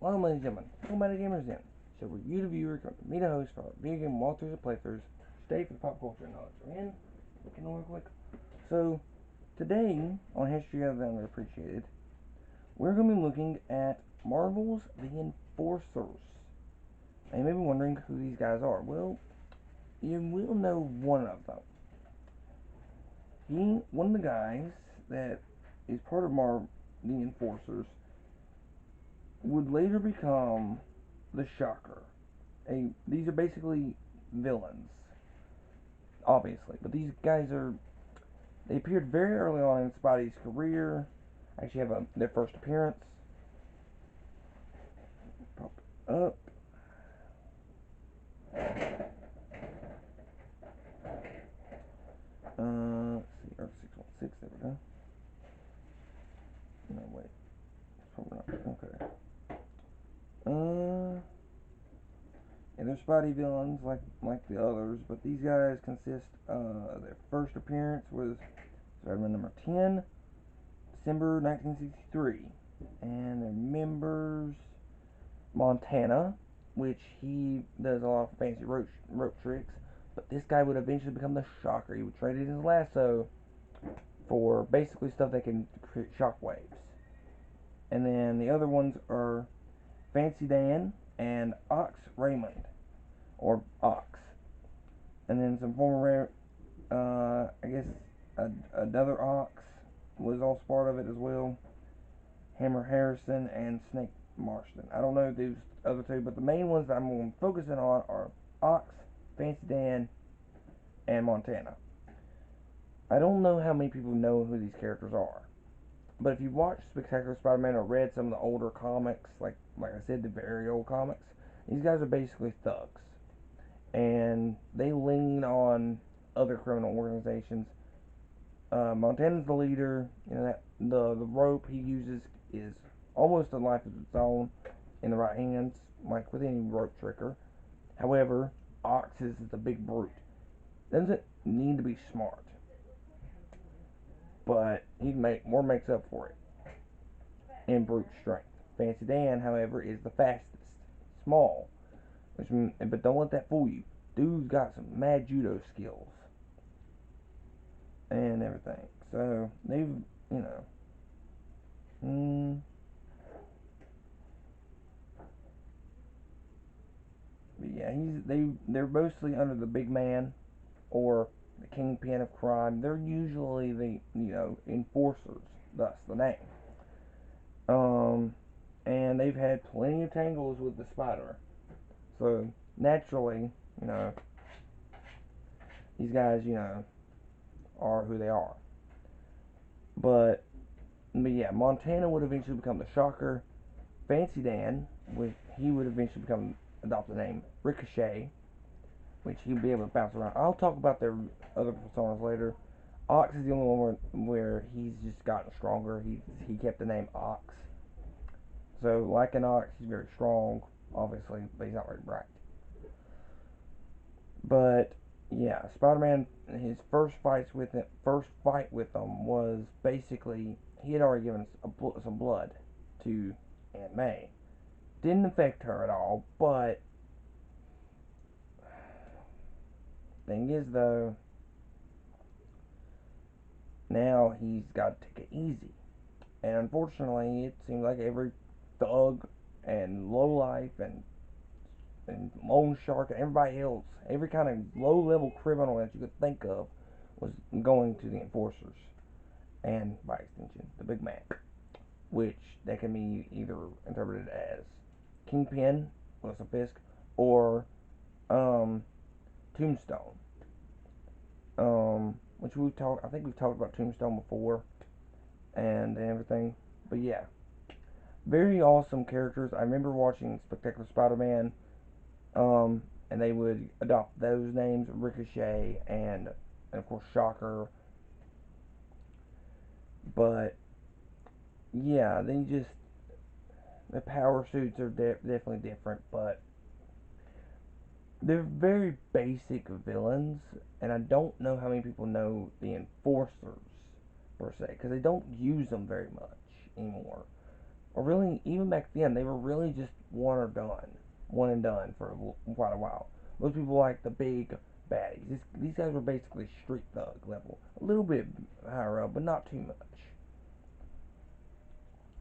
Welcome, ladies and gentlemen. Welcome back to Gamers Den. So we're you, the viewer, come to meet a host for our video game walkthroughs and playthroughs. Stay for the pop culture knowledge. We're in. Looking real quick. So today on History of the Underappreciated, we're going to be looking at Marvel's The Enforcers. And you may be wondering who these guys are. Well, you will know one of them. One of the guys that is part of The Enforcers would later become the Shocker. These are basically villains, obviously, but these guys they appeared very early on in Spidey's career. Actually, have their first appearance. Pop up. Let's see, Earth 616. There we go. No, wait, probably not. Okay. And they're Spidey villains like the others, but these guys consist. Their first appearance was Spider-Man number 10, December 1963, and their members Montana, which he does a lot of fancy rope tricks. But this guy would eventually become the Shocker. He would trade in his lasso for basically stuff that can create shock waves. And then the other ones are Fancy Dan and Ox Raymond, or Ox. And then some former, I guess, another Ox was also part of it as well. Hammer Harrison and Snake Marston. I don't know these other two, but the main ones that I'm going to focus in on are Ox, Fancy Dan, and Montana. I don't know how many people know who these characters are, but if you watched Spectacular Spider-Man or read some of the older comics, like I said, the very old comics, these guys are basically thugs, and they lean on other criminal organizations. Montana's the leader. You know that the rope he uses is almost a life of its own in the right hands, like with any rope tricker. However, Ox is the big brute. Doesn't need to be smart, but he makes up for it in brute strength. Fancy Dan, however, is the fastest, small, but don't let that fool you. Dude's got some mad judo skills and everything. So they've, you know, mm, but yeah, they're mostly under the big man or the kingpin of crime. They're usually the enforcers, thus the name. Um, and they've had plenty of tangles with the spider. So naturally, you know, these guys, are who they are. But yeah, Montana would eventually become the Shocker. Fancy Dan, he would eventually adopt the name Ricochet, which he'd be able to bounce around. I'll talk about their other personas later. Ox is the only one where he's just gotten stronger. He kept the name Ox. So like an ox, he's very strong, obviously, but he's not very bright. But yeah, Spider-Man, his first fight with them was basically he had already given some blood to Aunt May. Didn't affect her at all, but thing is though, now he's got to take it easy. And unfortunately, it seems like every thug and lowlife and loan shark and everybody else, every kind of low level criminal that you could think of, was going to the enforcers and by extension the Big Mac, which that can be either interpreted as Kingpin, Wilson Fisk, or um, Tombstone. Which I think we've talked about Tombstone before and everything. But yeah, very awesome characters. I remember watching Spectacular Spider-Man, and they would adopt those names, Ricochet and of course Shocker. But yeah, the power suits are definitely different, but they're very basic villains, and I don't know how many people know the Enforcers per se, because they don't use them very much anymore. or really even back then, they were really just one and done for quite a while. Most people like the big baddies. These guys were basically street thug level, a little bit higher up, but not too much.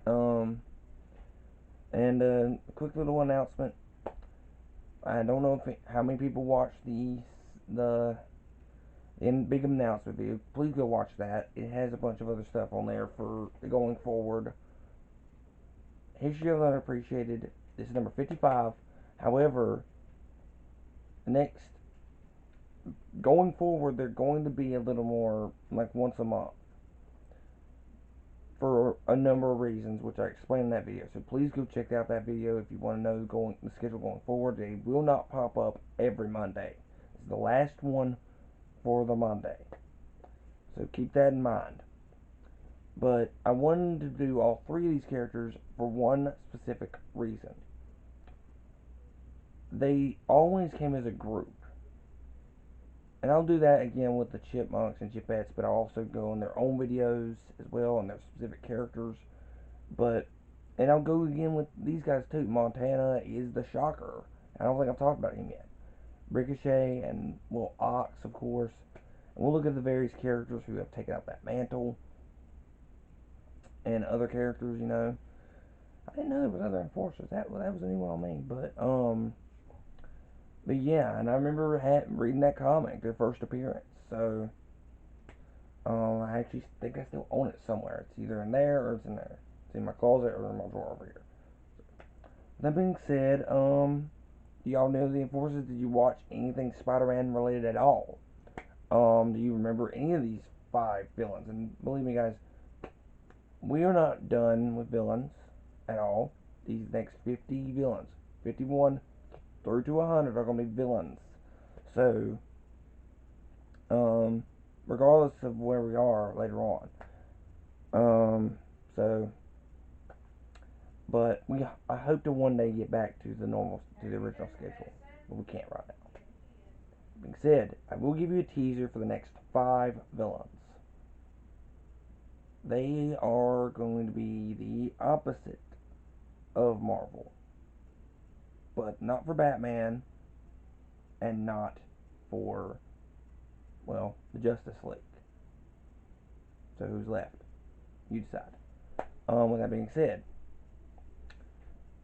Um, and a quick little announcement. I don't know how many people watch the big announcement video. Please go watch that. It has a bunch of other stuff on there for going forward. History of Unappreciated. This is number 55. However, next going forward, they're going to be a little more like once a month for a number of reasons, which I explained in that video. So please go check out that video if you want to know the schedule going forward. They will not pop up every Monday. This is the last one for the Monday, so keep that in mind. But I wanted to do all three of these characters for one specific reason. They always came as a group. And I'll do that again with the Chipmunks and Chipettes, but I'll also go on their own videos as well on their specific characters. And I'll go again with these guys too. Montana is the Shocker. I don't think I've talked about him yet. Ricochet and, well, Ox, of course. And we'll look at the various characters who have taken up that mantle. And other characters, you know. I didn't know there was other enforcers. That was a new one on me. But yeah, and I remember reading that comic, their first appearance. So, I actually think I still own it somewhere. It's either in there or it's in there. It's in my closet or in my drawer over here. That being said, do y'all know the Enforcers? Did you watch anything Spider-Man related at all? Do you remember any of these 5 villains? And believe me, guys, we are not done with villains at all. These next 50 villains, 51 through to 100, are going to be villains. So, regardless of where we are later on. So, but I hope to one day get back to the original schedule, but we can't right now. Being said, I will give you a teaser for the next 5 villains. They are going to be the opposite of Marvel, but not for Batman, and not for, well, the Justice League. So who's left? You decide. With that being said,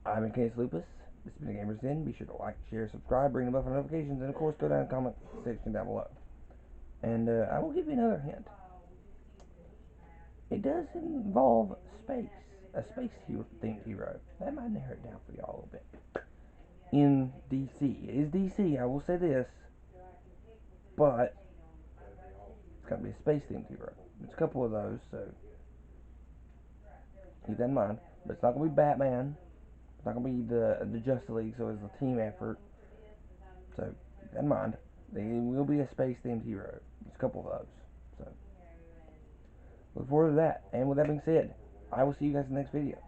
I'm Case Lupus. This has been Gamers Den. Be sure to like, share, subscribe, ring the bell for notifications, and of course go down in the comment section down below. And I will give you another hint. It does involve space. A space themed hero. That might narrow it down for y'all a little bit. In DC. It is DC, I will say this. But it's going to be a space themed hero. There's a couple of those, so keep that in mind. But it's not going to be Batman. It's not going to be the Justice League, so it's a team effort. So keep that in mind. There will be a space themed hero. There's a couple of those. So look forward to that. And with that being said, I will see you guys in the next video.